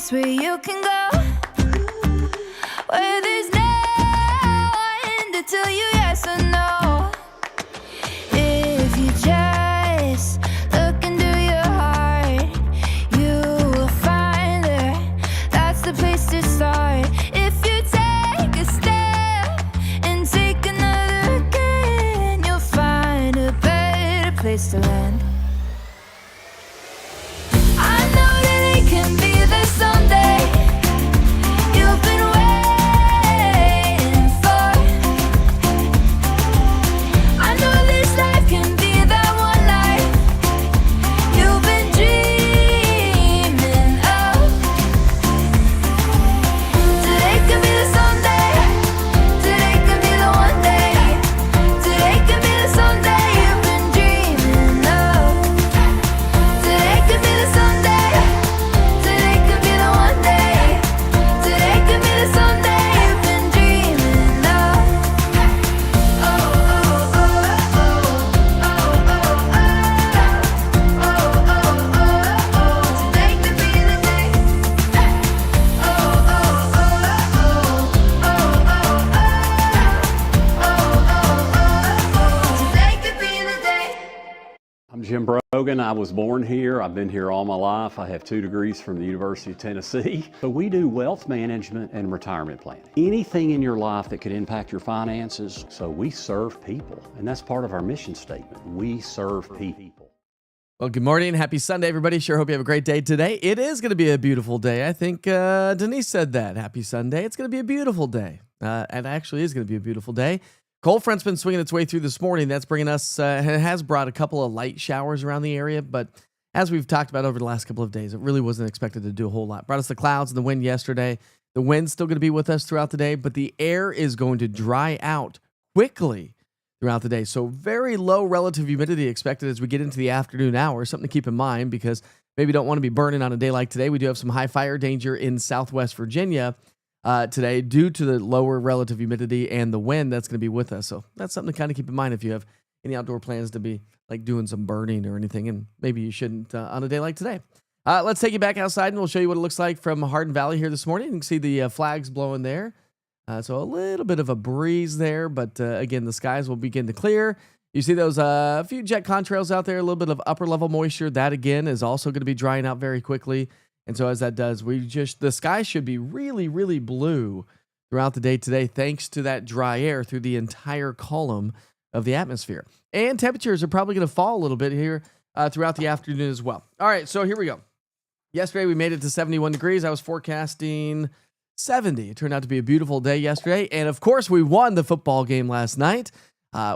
place where you can go, where there's no one to tell you yes or no. If you just look into your heart, you will find there. That's the place to start. If you take a step and take another again, you'll find a better place to land. I know that it can be there someday. You've been waiting for. I know this life can be that one life you've been dreaming of. Today can be the someday. Today can be the one day. Today can be the someday you've been dreaming of. Today can be the someday. Today can be the one day. Today can be the someday you've been dreaming of. Oh, oh, oh, oh, oh, oh, oh, oh, oh. Today could be the day. Oh, oh, oh, oh, oh, oh, oh, oh. Today could be the day. I'm Jim Brogan. I was born here. I've been here all my life. I have 2 degrees from the University of Tennessee. So we do wealth management and retirement planning. Anything in your life that could impact your finances. So we serve people. And that's part of our mission statement. We serve people. Well, good morning. Happy Sunday, everybody. Sure hope you have a great day today. It is going to be a beautiful day. I think Denise said that. Happy Sunday. It's going to be a beautiful day. And actually is going to be a beautiful day. Cold front's been swinging its way through this morning. That's bringing us, it has brought a couple of light showers around the area. But as we've talked about over the last couple of days, it really wasn't expected to do a whole lot. Brought us the clouds and the wind yesterday. The wind's still going to be with us throughout the day, but the air is going to dry out quickly throughout the day. So very low relative humidity expected as we get into the afternoon hours. Something to keep in mind because maybe you don't want to be burning on a day like today. We do have some high fire danger in Southwest Virginia today due to the lower relative humidity and the wind that's going to be with us. So that's something to kind of keep in mind if you have any outdoor plans to be like doing some burning or anything, and maybe you shouldn't on a day like today. Let's take you back outside and we'll show you what it looks like from Hardin Valley here this morning. You can see the flags blowing there. So a little bit of a breeze there, but again, the skies will begin to clear. You see those few jet contrails out there, a little bit of upper level moisture. That again is also going to be drying out very quickly. And so as that does, the sky should be really, really blue throughout the day today, thanks to that dry air through the entire column of the atmosphere. And temperatures are probably going to fall a little bit here throughout the afternoon as well. All right, so here we go. Yesterday, we made it to 71 degrees. I was forecasting 70. It turned out to be a beautiful day yesterday. And of course, we won the football game last night,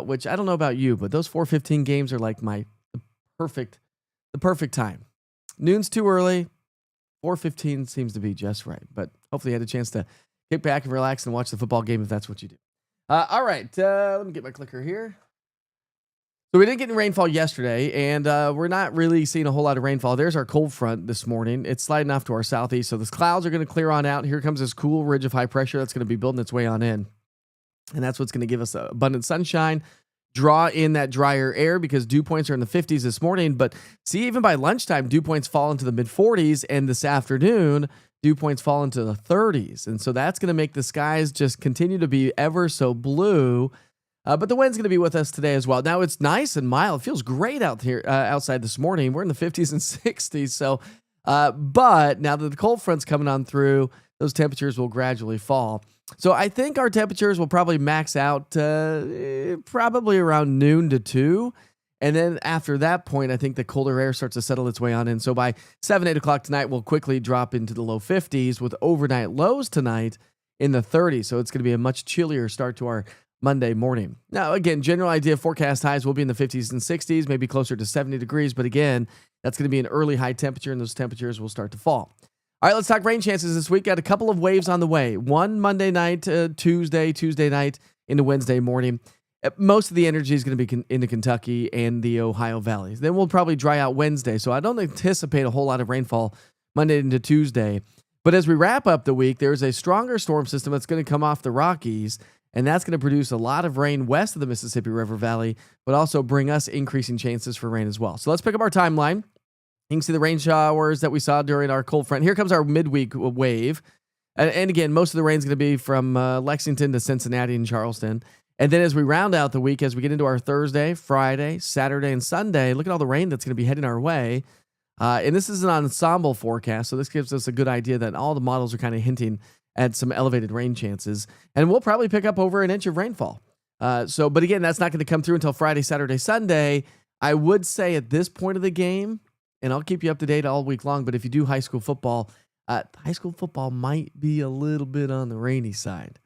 which I don't know about you, but those 4:15 games are like the perfect time. Noon's too early. 4:15 seems to be just right, but hopefully you had a chance to kick back and relax and watch the football game if that's what you do. All right, let me get my clicker here. So we didn't get any rainfall yesterday, and we're not really seeing a whole lot of rainfall. There's our cold front this morning. It's sliding off to our southeast, so the clouds are going to clear on out. Here comes this cool ridge of high pressure that's going to be building its way on in, and that's what's going to give us abundant sunshine, draw in that drier air because dew points are in the 50s this morning. But see, even by lunchtime, dew points fall into the mid 40s, and this afternoon, dew points fall into the 30s. And so that's going to make the skies just continue to be ever so blue. But the wind's going to be with us today as well. Now it's nice and mild. It feels great out here outside this morning. We're in the 50s and 60s. So, but now that the cold front's coming on through, those temperatures will gradually fall. So I think our temperatures will probably max out probably around noon to 2. And then after that point, I think the colder air starts to settle its way on in. So by 7, 8 o'clock tonight, we'll quickly drop into the low 50s with overnight lows tonight in the 30s. So it's going to be a much chillier start to our Monday morning. Now, again, general idea of forecast highs will be in the 50s and 60s, maybe closer to 70 degrees. But again, that's going to be an early high temperature, and those temperatures will start to fall. All right, let's talk rain chances this week. Got a couple of waves on the way. One Monday night, Tuesday night into Wednesday morning. Most of the energy is going to be into Kentucky and the Ohio valleys. Then we'll probably dry out Wednesday. So I don't anticipate a whole lot of rainfall Monday into Tuesday. But as we wrap up the week, there's a stronger storm system that's going to come off the Rockies, and that's going to produce a lot of rain west of the Mississippi River Valley, but also bring us increasing chances for rain as well. So let's pick up our timeline. You can see the rain showers that we saw during our cold front. Here comes our midweek wave. And again, most of the rain is going to be from Lexington to Cincinnati and Charleston. And then as we round out the week, as we get into our Thursday, Friday, Saturday, and Sunday, look at all the rain that's going to be heading our way. And this is an ensemble forecast, so this gives us a good idea that all the models are kind of hinting at some elevated rain chances. And we'll probably pick up over an inch of rainfall. But again, that's not going to come through until Friday, Saturday, Sunday. I would say at this point of the game, and I'll keep you up to date all week long, but if you do high school football might be a little bit on the rainy side.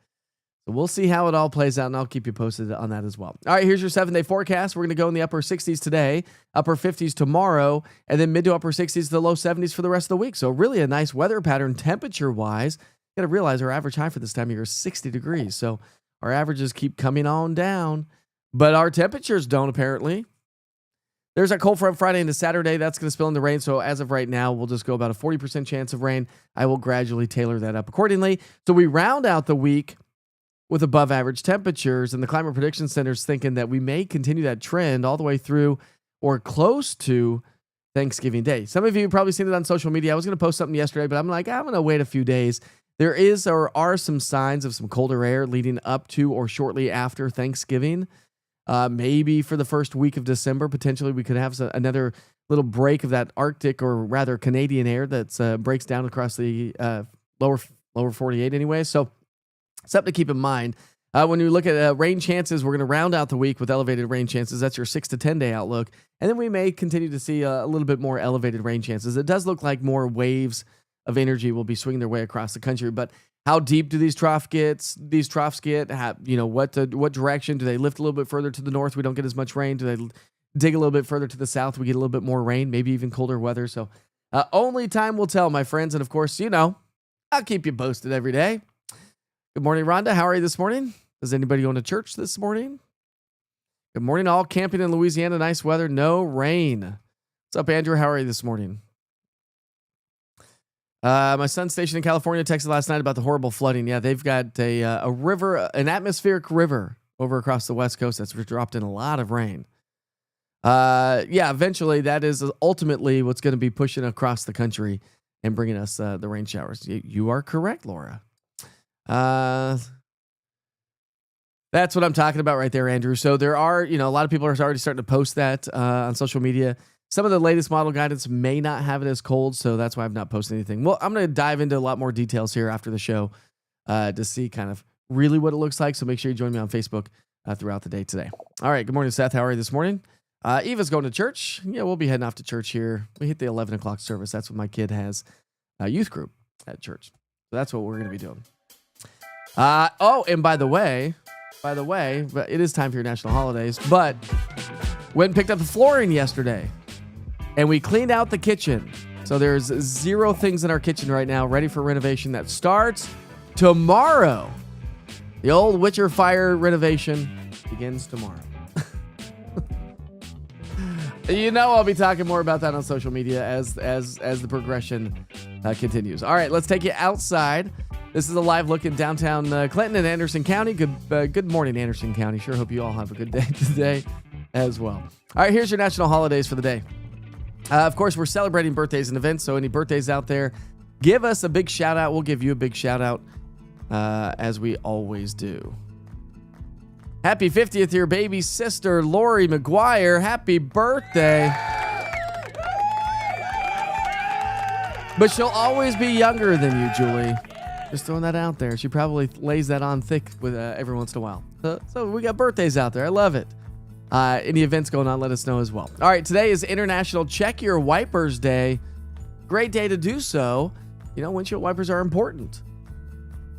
So we'll see how it all plays out, and I'll keep you posted on that as well. All right, here's your 7-day forecast. We're going to go in the upper 60s today, upper 50s tomorrow, and then mid to upper 60s to the low 70s for the rest of the week. So really a nice weather pattern temperature-wise. You got to realize our average high for this time of year is 60 degrees. So our averages keep coming on down, but our temperatures don't apparently. There's our cold front Friday into Saturday. That's going to spill into rain. So as of right now, we'll just go about a 40% chance of rain. I will gradually tailor that up accordingly. So we round out the week with above average temperatures, and the Climate Prediction Center is thinking that we may continue that trend all the way through or close to Thanksgiving Day. Some of you have probably seen it on social media. I was going to post something yesterday, but I'm going to wait a few days. There is or are some signs of some colder air leading up to or shortly after Thanksgiving. Maybe for the first week of December, potentially we could have another little break of that Arctic or rather Canadian air that breaks down across the lower 48 anyway. So something to keep in mind. When you look at rain chances, we're going to round out the week with elevated rain chances. That's your 6 to 10 day outlook. And then we may continue to see a little bit more elevated rain chances. It does look like more waves of energy will be swinging their way across the country, but how deep do these troughs get? What direction? Do they lift a little bit further to the north? We don't get as much rain. Do they dig a little bit further to the south? We get a little bit more rain, maybe even colder weather. So only time will tell, my friends. And of course, I'll keep you posted every day. Good morning, Rhonda. How are you this morning? Is anybody going to church this morning? Good morning, all. Camping in Louisiana. Nice weather. No rain. What's up, Andrew? How are you this morning? My son's stationed in California texted last night about the horrible flooding. Yeah, they've got a river, an atmospheric river over across the West Coast that's dropped in a lot of rain. Eventually that is ultimately what's going to be pushing across the country and bringing us the rain showers. You are correct, Laura. That's what I'm talking about right there, Andrew. So there are, a lot of people are already starting to post that on social media. Some of the latest model guidance may not have it as cold, so that's why I've not posted anything. Well, I'm going to dive into a lot more details here after the show to see kind of really what it looks like. So make sure you join me on Facebook throughout the day today. All right. Good morning, Seth. How are you this morning? Eva's going to church. Yeah, we'll be heading off to church here. We hit the 11 o'clock service. That's what my kid has a youth group at church. So that's what we're going to be doing. And by the way, it is time for your national holidays, but went and picked up the flooring yesterday. And we cleaned out the kitchen. So there's 0 things in our kitchen right now ready for renovation that starts tomorrow. The old Witcher Fire renovation begins tomorrow. I'll be talking more about that on social media as the progression continues. All right, let's take you outside. This is a live look in downtown Clinton and Anderson County. Good morning, Anderson County. Sure hope you all have a good day today as well. All right, here's your national holidays for the day. Of course, we're celebrating birthdays and events, so any birthdays out there, give us a big shout out. We'll give you a big shout out as we always do. Happy 50th to your baby sister, Lori McGuire. Happy birthday. But she'll always be younger than you, Julie. Just throwing that out there. She probably lays that on thick with every once in a while. So we got birthdays out there. I love it. Any events going on, let us know as well. All right, today is International Check Your Wipers Day. Great day to do so. Windshield wipers are important.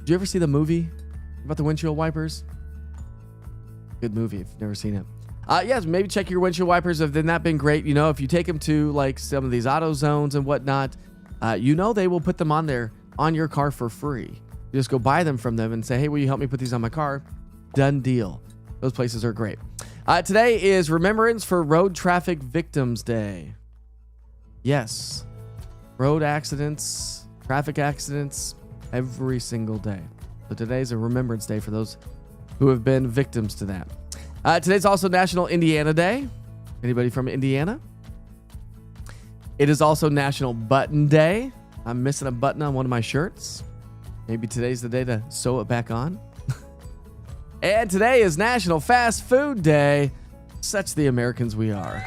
Did you ever see the movie about the windshield wipers? Good movie if you've never seen it. Yes, maybe check your windshield wipers. If they've not been great, if you take them to like some of these auto zones and whatnot, they will put them on there on your car for free. You just go buy them from them and say, hey, will you help me put these on my car? Done deal. Those places are great. Today is Remembrance for Road Traffic Victims Day. Yes. Road accidents, traffic accidents, every single day. So today's a Remembrance Day for those who have been victims to that. Today's also National Indiana Day. Anybody from Indiana? It is also National Button Day. I'm missing a button on one of my shirts. Maybe today's the day to sew it back on. And today is National Fast Food Day. Such the Americans we are.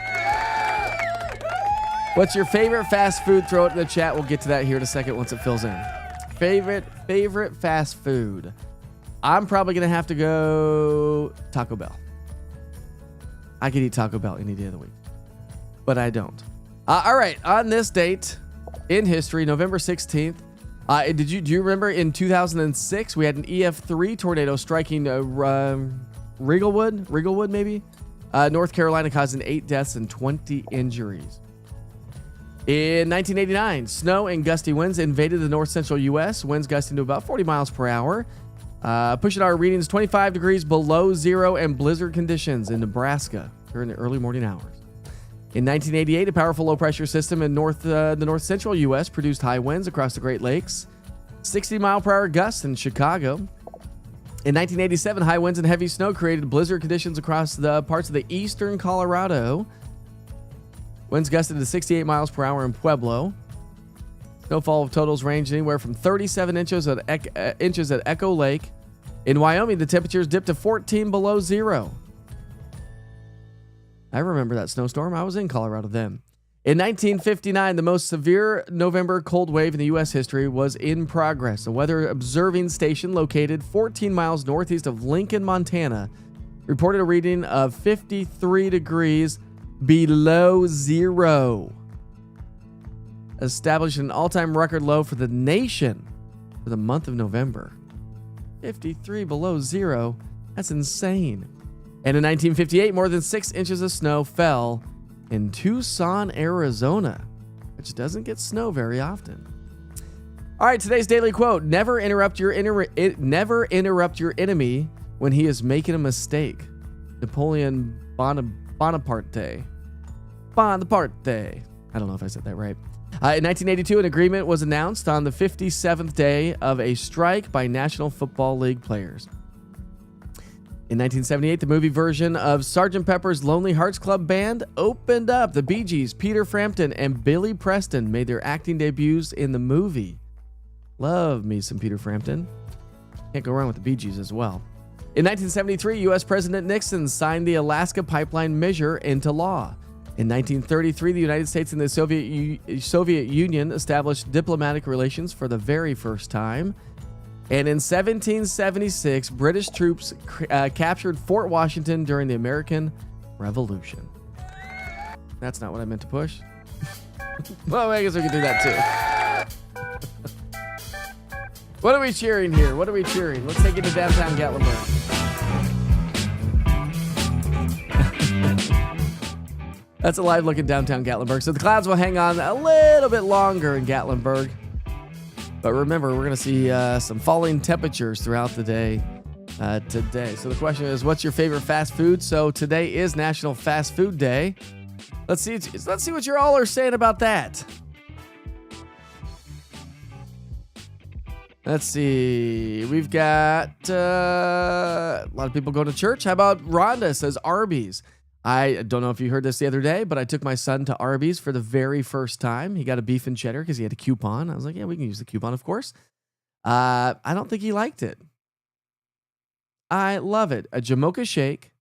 What's your favorite fast food? Throw it in the chat. We'll get to that here in a second once it fills in. Favorite fast food. I'm probably going to have to go Taco Bell. I could eat Taco Bell any day of the week, but I don't. All right. On this date in history, November 16th, do you remember in 2006, we had an EF3 tornado striking Riegelwood maybe? North Carolina, causing 8 deaths and 20 injuries. In 1989, snow and gusty winds invaded the north central U.S., winds gusting to about 40 miles per hour, pushing our readings 25 degrees below zero and blizzard conditions in Nebraska during the early morning hours. In 1988, a powerful low-pressure system in the north central U.S. produced high winds across the Great Lakes, 60-mile-per-hour gusts in Chicago. In 1987, high winds and heavy snow created blizzard conditions across the parts of the eastern Colorado. Winds gusted to 68 miles per hour in Pueblo. Snowfall totals ranged anywhere from 37 inches at Echo Lake. In Wyoming, the temperatures dipped to 14 below zero. I remember that snowstorm. I was in Colorado then. In 1959, the most severe November cold wave in the U.S. history was in progress. A weather observing station located 14 miles northeast of Lincoln, Montana, reported a reading of 53 degrees below zero, established an all-time record low for the nation for the month of November. 53 below zero. That's insane. And in 1958, more than 6 inches of snow fell in Tucson, Arizona, which doesn't get snow very often. All right, today's daily quote: never interrupt your enemy when he is making a mistake. Napoleon Bonaparte. I don't know if I said that right. In 1982, an agreement was announced on the 57th day of a strike by National Football League players. In 1978, the movie version of Sgt. Pepper's Lonely Hearts Club Band opened up. The Bee Gees, Peter Frampton, and Billy Preston made their acting debuts in the movie. Love me some Peter Frampton. Can't go wrong with the Bee Gees as well. In 1973, U.S. President Nixon signed the Alaska Pipeline Measure into law. In 1933, the United States and the Soviet Union established diplomatic relations for the very first time. And in 1776, British troops captured Fort Washington during the American Revolution. That's not what I meant to push. Well, I guess we can do that too. What are we cheering here? What are we cheering? Let's take it to downtown Gatlinburg. That's a live look at downtown Gatlinburg. So the clouds will hang on a little bit longer in Gatlinburg. But remember, we're going to see some falling temperatures throughout the day today. So the question is, what's your favorite fast food? So today is National Fast Food Day. Let's see what you all are saying about that. Let's see. We've got a lot of people going to church. How about Rhonda says Arby's? I don't know if you heard this the other day, but I took my son to Arby's for the very first time. He got a beef and cheddar because he had a coupon. I was like, yeah, we can use the coupon, of course. I don't think he liked it. I love it. A Jamocha shake,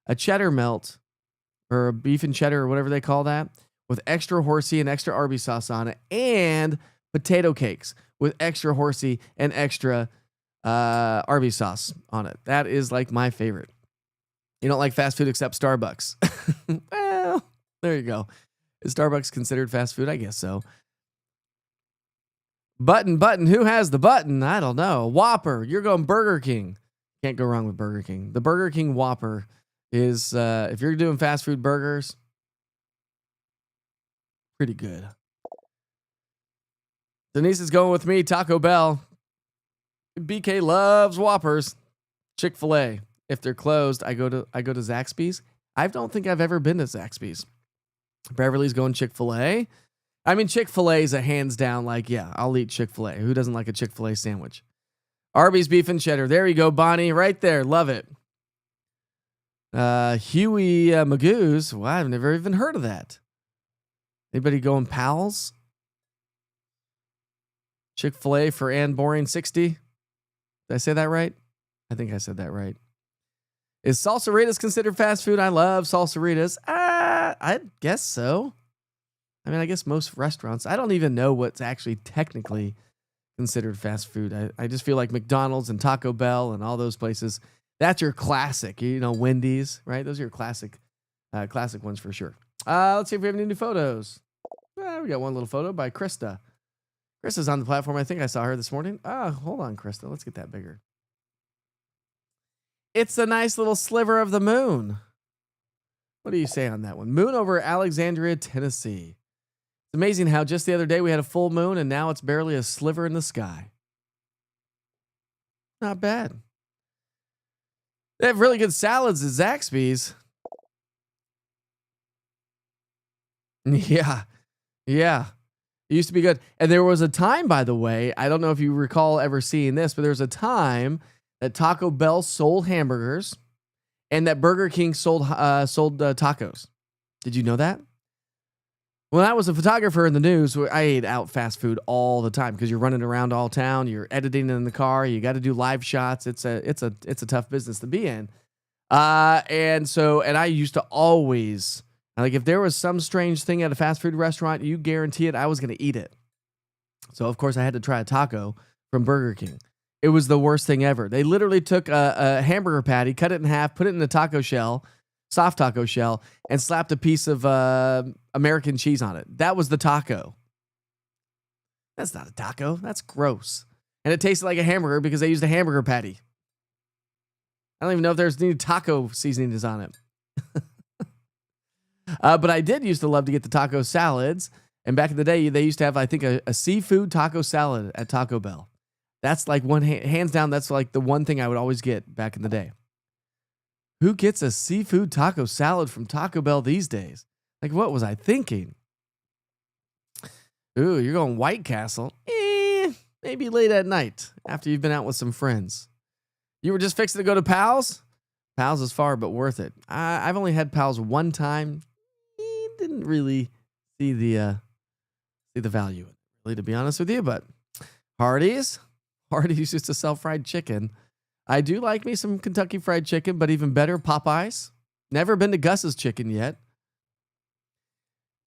a cheddar melt, or a beef and cheddar, or whatever they call that, with extra horsey and extra Arby's sauce on it, and potato cakes with extra horsey and extra Arby's sauce on it. That is like my favorite. You don't like fast food except Starbucks. Well, there you go. Is Starbucks considered fast food? I guess so. Button. Who has the button? I don't know. Whopper. You're going Burger King. Can't go wrong with Burger King. The Burger King Whopper is, if you're doing fast food burgers, pretty good. Denise is going with me. Taco Bell. BK loves Whoppers. Chick-fil-A. If they're closed, I go to Zaxby's. I don't think I've ever been to Zaxby's. Beverly's going Chick-fil-A. I mean, Chick-fil-A is a hands down, like, yeah, I'll eat Chick-fil-A. Who doesn't like a Chick-fil-A sandwich? Arby's beef and cheddar. There you go, Bonnie. Right there. Love it. Huey Magoo's. Well, I've never even heard of that. Anybody going Pals? Chick-fil-A for Ann Boring 60. Did I say that right? I think I said that right. Is salsaritas considered fast food? I love salsaritas. I guess so. I mean, I guess most restaurants. I don't even know what's actually technically considered fast food. I just feel like McDonald's and Taco Bell and all those places, that's your classic. You know, Wendy's, right? Those are your classic ones for sure. Let's see if we have any new photos. We got one little photo by Krista. Krista's on the platform. I think I saw her this morning. Hold on, Krista. Let's get that bigger. It's a nice little sliver of the moon. What do you say on that one? Moon over Alexandria, Tennessee. It's amazing how just the other day we had a full moon and now it's barely a sliver in the sky. Not bad. They have really good salads at Zaxby's. Yeah. It used to be good. And there was a time, by the way, I don't know if you recall ever seeing this, but there was a time that Taco Bell sold hamburgers and that Burger King sold tacos. Did you know that? When I was a photographer in the news, I ate out fast food all the time because you're running around all town, you're editing in the car, you got to do live shots. It's a tough business to be in. And I used to always, like, if there was some strange thing at a fast food restaurant, you guarantee it, I was going to eat it. So of course I had to try a taco from Burger King. It was the worst thing ever. They literally took a hamburger patty, cut it in half, put it in a taco shell, soft taco shell, and slapped a piece of American cheese on it. That was the taco. That's not a taco. That's gross. And it tasted like a hamburger because they used a hamburger patty. I don't even know if there's any taco seasonings on it. But I did used to love to get the taco salads. And back in the day, they used to have, I think, a seafood taco salad at Taco Bell. That's like hands down, that's like the one thing I would always get back in the day. Who gets a seafood taco salad from Taco Bell these days? Like, what was I thinking? Ooh, you're going White Castle. Maybe late at night after you've been out with some friends. You were just fixing to go to Pals? Pals is far, but worth it. I've only had Pals one time. Didn't really see the value in it, really, to be honest with you. But Hardee's used to sell fried chicken. I do like me some Kentucky Fried Chicken, but even better, Popeyes. Never been to Gus's Chicken yet.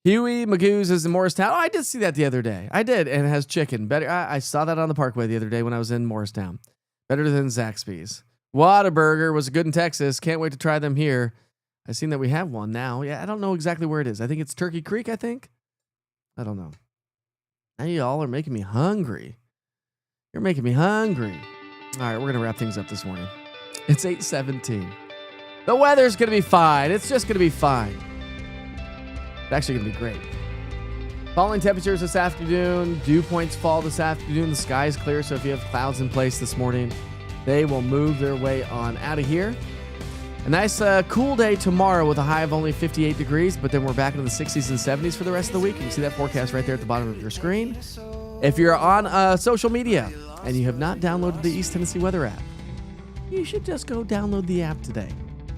Huey Magoo's is in Morristown. Oh, I did see that the other day. I did, and it has chicken. Better. I saw that on the Parkway the other day when I was in Morristown. Better than Zaxby's. Whataburger was good in Texas. Can't wait to try them here. I've seen that we have one now. Yeah, I don't know exactly where it is. I think it's Turkey Creek, I think. I don't know. Now y'all are making me hungry. You're making me hungry. All right, we're going to wrap things up this morning. It's 8:17. The weather's going to be fine. It's just going to be fine. It's actually going to be great. Falling temperatures this afternoon. Dew points fall this afternoon. The sky is clear, so if you have clouds in place this morning, they will move their way on out of here. A nice cool day tomorrow with a high of only 58 degrees, but then we're back into the 60s and 70s for the rest of the week. You can see that forecast right there at the bottom of your screen. If you're on social media and you have not downloaded the East Tennessee Weather app, you should just go download the app today.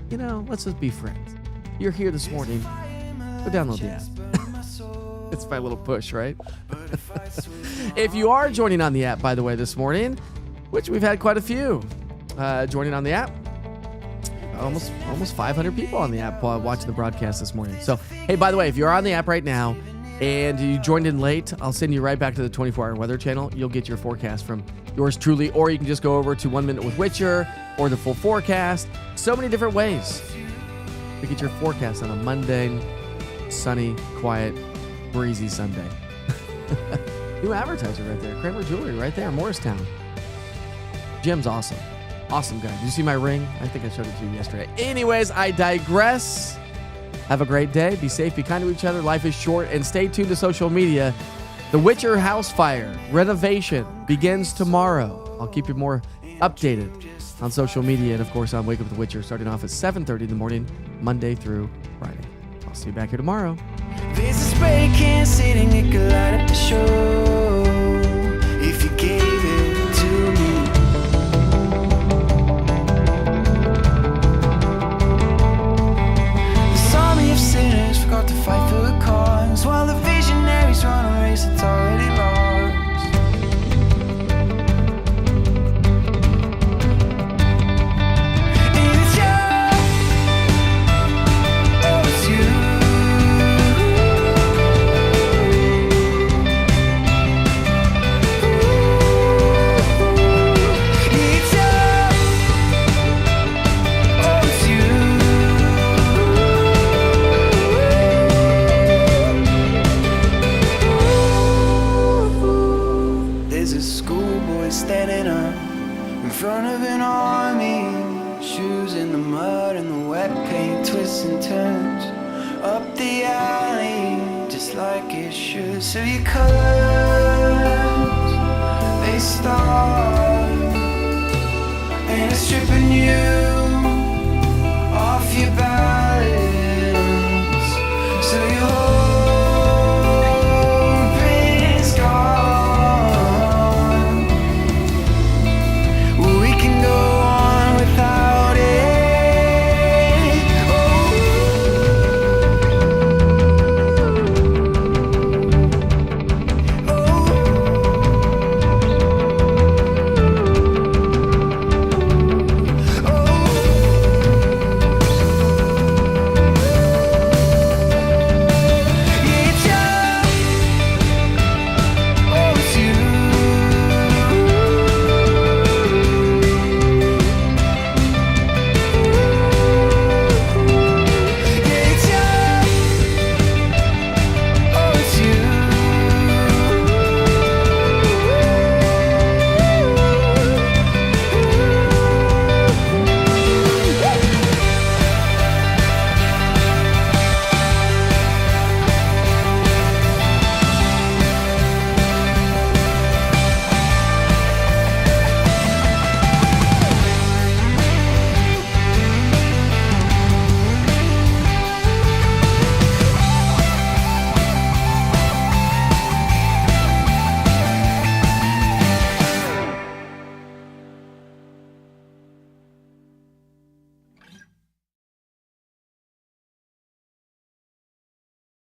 You know, let's just be friends. You're here this morning. Go download the app. It's my little push, right? If you are joining on the app, by the way, this morning, which we've had quite a few joining on the app, almost 500 people on the app watching the broadcast this morning. So, hey, by the way, if you're on the app right now and you joined in late, I'll send you right back to the 24-hour weather channel. You'll get your forecast from yours truly, or you can just go over to 1 Minute with Witcher or the full forecast. So many different ways to get your forecast on a mundane, sunny, quiet, breezy Sunday. New advertiser right there. Kramer Jewelry right there, Morristown. Jim's awesome. Awesome guy. Did you see my ring? I think I showed it to you yesterday. Anyways, I digress. Have a great day. Be safe. Be kind to each other. Life is short. And stay tuned to social media. The Witcher house fire renovation begins tomorrow. I'll keep you more updated on social media and, of course, on Wake Up with the Witcher, starting off at 7:30 in the morning, Monday through Friday. I'll see you back here tomorrow. There's a spray can sitting, it could light up the show if you gave it to me. This army of sinners forgot to fight for the cause while the vision as a schoolboy standing up in front of an army. Shoes in the mud and the wet paint twists and turns up the alley just like it should. So you cut